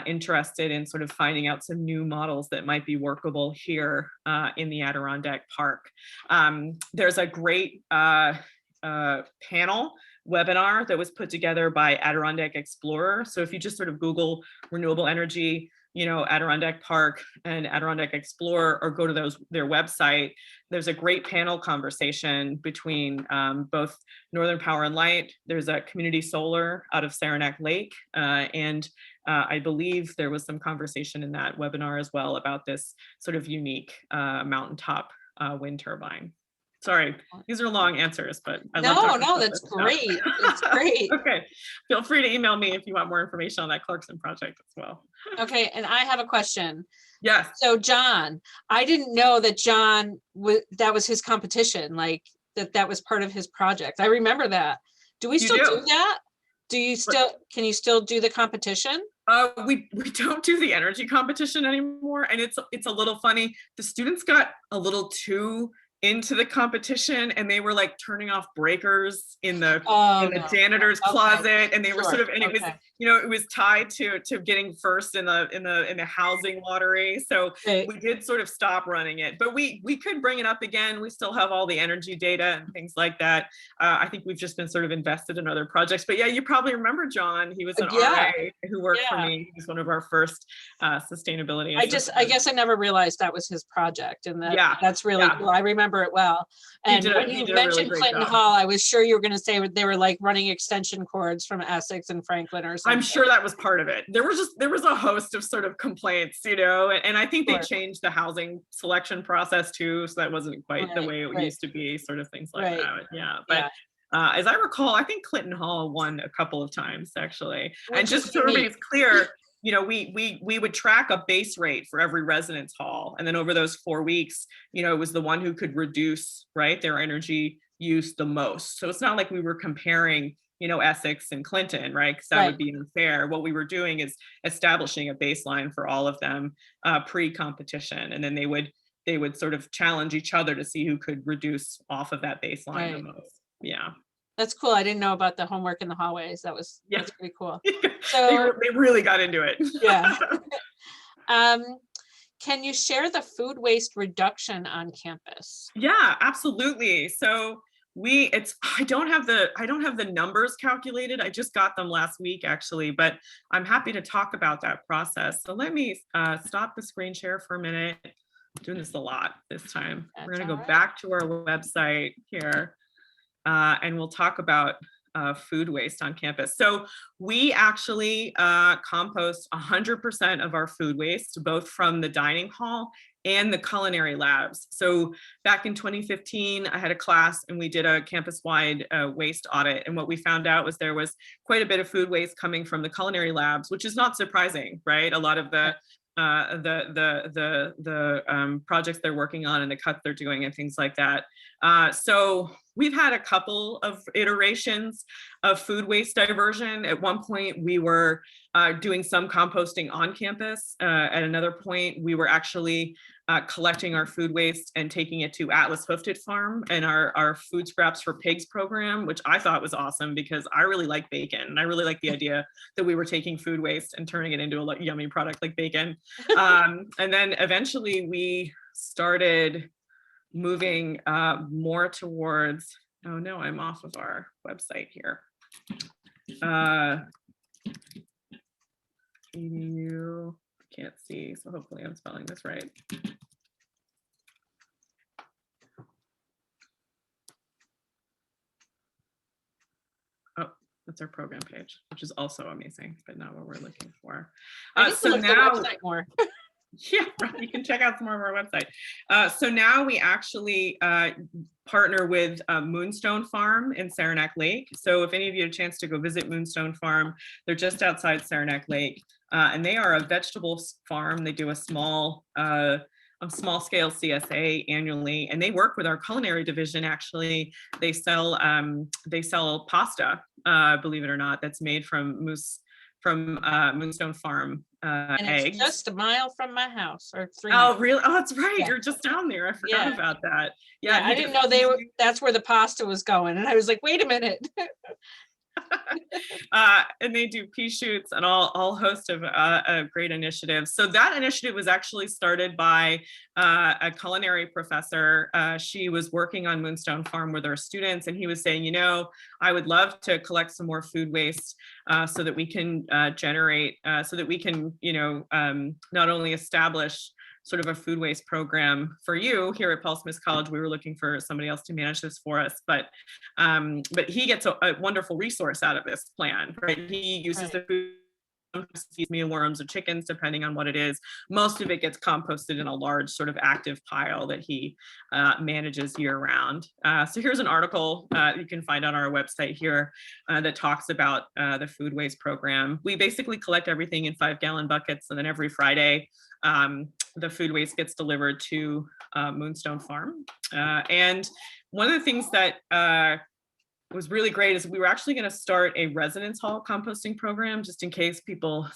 interested in sort of finding out some new models that might be workable here in the Adirondack Park. There's a great panel webinar that was put together by Adirondack Explorer. So if you just sort of Google renewable energy Adirondack Park and Adirondack Explorer, or go to their website. There's a great panel conversation between both Northern Power and Light. There's a community solar out of Saranac Lake, and I believe there was some conversation in that webinar as well about this sort of unique mountaintop wind turbine. Sorry, these are long answers, but I love talking about that's this great. stuff. It's great. Okay, feel free to email me if you want more information on that Clarkson project as well. Okay, and I have a question. Yes. So John, I didn't know that John, that was his competition, like that was part of his project. I remember that. Do we still do that? Can you still do the competition? We don't do the energy competition anymore, and it's a little funny. The students got a little too into the competition, and they were like turning off breakers in the janitor's closet, and they were sort of, and it was, it was tied to getting first in the housing lottery. So we did sort of stop running it, but we could bring it up again. We still have all the energy data and things like that. I think we've just been sort of invested in other projects, but yeah, you probably remember John. He was an RA who worked for me. He was one of our first sustainability. I guess I never realized that was his project, and that's really cool. I remember it well. And when you mentioned Clinton Hall, I was sure you were going to say they were like running extension cords from Essex and Franklin or something. I'm sure that was part of it. There was a host of sort of complaints, and I think they changed the housing selection process too, so that wasn't quite the way it used to be, sort of things like that. Yeah, but as I recall, I think Clinton Hall won a couple of times actually. And just so everybody's clear, we would track a base rate for every residence hall. And then over those 4 weeks, it was the one who could reduce, their energy use the most. So it's not like we were comparing, Essex and Clinton, because that would be unfair. What we were doing is establishing a baseline for all of them pre-competition. And then they would sort of challenge each other to see who could reduce off of that baseline the most. Yeah. That's cool. I didn't know about the homework in the hallways. That's pretty cool. So they really got into it. Yeah. Can you share the food waste reduction on campus? Yeah, absolutely. So I don't have the numbers calculated. I just got them last week actually, but I'm happy to talk about that process. So let me stop the screen share for a minute. I'm doing this a lot this time. We're going to go back to our website here. And we'll talk about food waste on campus. So we actually compost 100% of our food waste, both from the dining hall and the culinary labs. So back in 2015, I had a class and we did a campus-wide waste audit. And what we found out was there was quite a bit of food waste coming from the culinary labs, which is not surprising, right? A lot of the projects they're working on and the cuts they're doing and things like that. So we've had a couple of iterations of food waste diversion. At one point, we were doing some composting on campus. At another point, we were actually collecting our food waste and taking it to Atlas Hoofed Farm and our Food Scraps for Pigs program, which I thought was awesome because I really like bacon. And I really like the idea that we were taking food waste and turning it into a yummy product like bacon. And then eventually we started moving more towards, oh no, I'm off of our website here. You can't see, so hopefully I'm spelling this right. Oh, that's our program page, which is also amazing, but not what we're looking for. So now, more. Yeah, you can check out some more of our website. So now we actually partner with Moonstone Farm in Saranac Lake. So if any of you had a chance to go visit Moonstone Farm, they're just outside Saranac Lake. And they are a vegetable farm. They do a small scale CSA annually, and they work with our culinary division. Actually, they sell pasta, believe it or not, that's made from Moonstone Farm and eggs. It's just a mile from my house, or 3 miles. Oh, really? Oh, that's right. Yeah. You're just down there. I forgot about that. Yeah, I didn't know that's where the pasta was going, and I was like, wait a minute. And they do pea shoots and all host of great initiatives. So that initiative was actually started by a culinary professor. She was working on Moonstone Farm with our students, and he was saying, you know, I would love to collect some more food waste so that we can generate, so that we can, you know, not only establish sort of a food waste program for you here at Paul Smith College. We were looking for somebody else to manage this for us, but he gets a wonderful resource out of this plan, right? He uses the food, feeds mealworms or chickens, depending on what it is. Most of it gets composted in a large sort of active pile that he manages year round. So here's an article you can find on our website here that talks about the food waste program. We basically collect everything in 5-gallon buckets, and then every Friday, the food waste gets delivered to Moonstone Farm. And one of the things that was really great is we were actually going to start a residence hall composting program, just in case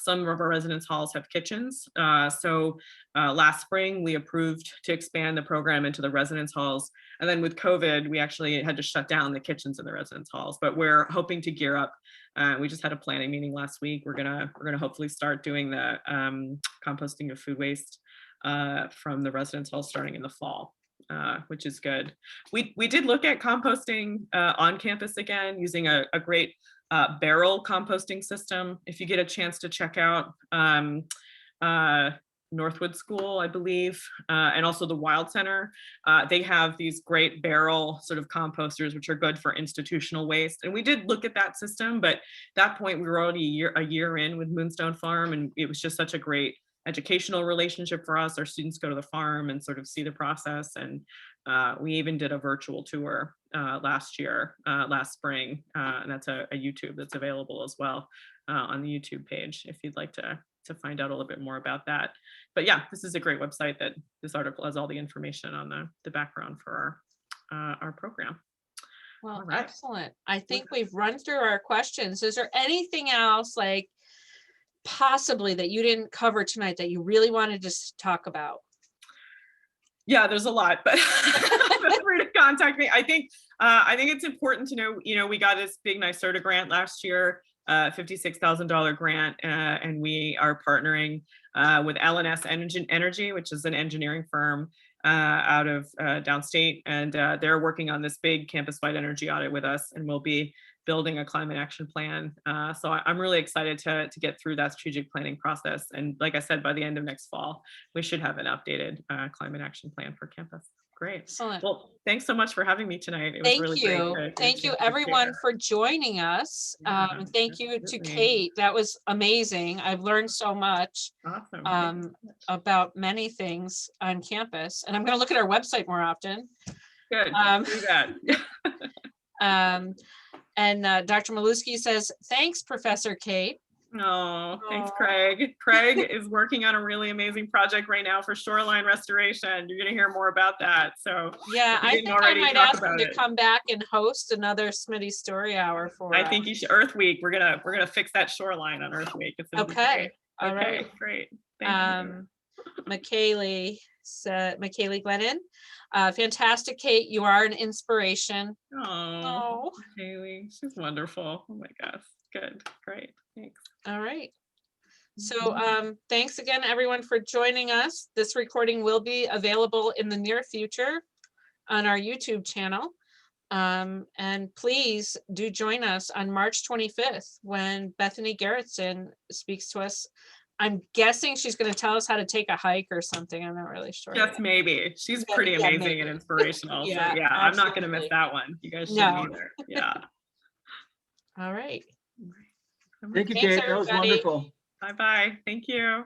some of our residence halls have kitchens. So last spring, we approved to expand the program into the residence halls. And then with COVID, we actually had to shut down the kitchens in the residence halls, but we're hoping to gear up. We just had a planning meeting last week. We're gonna hopefully start doing the composting of food waste from the residence hall starting in the fall, which is good. We did look at composting on campus again, using a great barrel composting system. If you get a chance to check out Northwood School, I believe, and also the Wild Center, they have these great barrel sort of composters, which are good for institutional waste. And we did look at that system, but at that point we were already a year in with Moonstone Farm, and it was just such a great educational relationship for us. Our students go to the farm and sort of see the process. And we even did a virtual tour last spring. And that's a YouTube that's available as well on the YouTube page if you'd like to find out a little bit more about that. But yeah, this is a great website that this article has all the information on the background for our program. Well, right. Excellent. I think we've run through our questions. Is there anything else, like, possibly that you didn't cover tonight that you really wanted to talk about? Yeah, there's a lot, but feel free to contact me. I think it's important to know, you know, we got this big NYSERDA grant last year, $56,000 grant, and we are partnering with L&S Energy, which is an engineering firm out of downstate, and they're working on this big campus-wide energy audit with us, and we'll be building a climate action plan. So I'm really excited to get through that strategic planning process. And like I said, by the end of next fall, we should have an updated climate action plan for campus. Great. Excellent. Well, thanks so much for having me tonight. It was really great. Thank you, everyone, for joining us. Thank you to Kate. That was amazing. I've learned so much about many things on campus. And I'm going to look at our website more often. Good. Do that. And Dr. Maluski says, thanks, Professor Kate. Oh, thanks, Craig. Craig is working on a really amazing project right now for shoreline restoration. You're going to hear more about that. So yeah, I think I might ask him to come back and host another Smitty Story Hour for us. I think you should. Earth Week. We're gonna fix that shoreline on Earth Week. It's okay. All right. Great. Thank you. McKaylee Glennon. Fantastic, Kate. You are an inspiration. Oh, Haley, she's wonderful. Oh my gosh. Good. Great. Thanks. All right. So thanks again, everyone, for joining us. This recording will be available in the near future on our YouTube channel. And please do join us on March 25th when Bethany Gerritsen speaks to us. I'm guessing she's going to tell us how to take a hike or something. I'm not really sure. Just maybe. She's pretty amazing and inspirational. Yeah, so yeah, I'm not going to miss that one. You guys shouldn't either. Yeah. All right. Thank you, Kate. That was wonderful. Bye-bye. Thank you.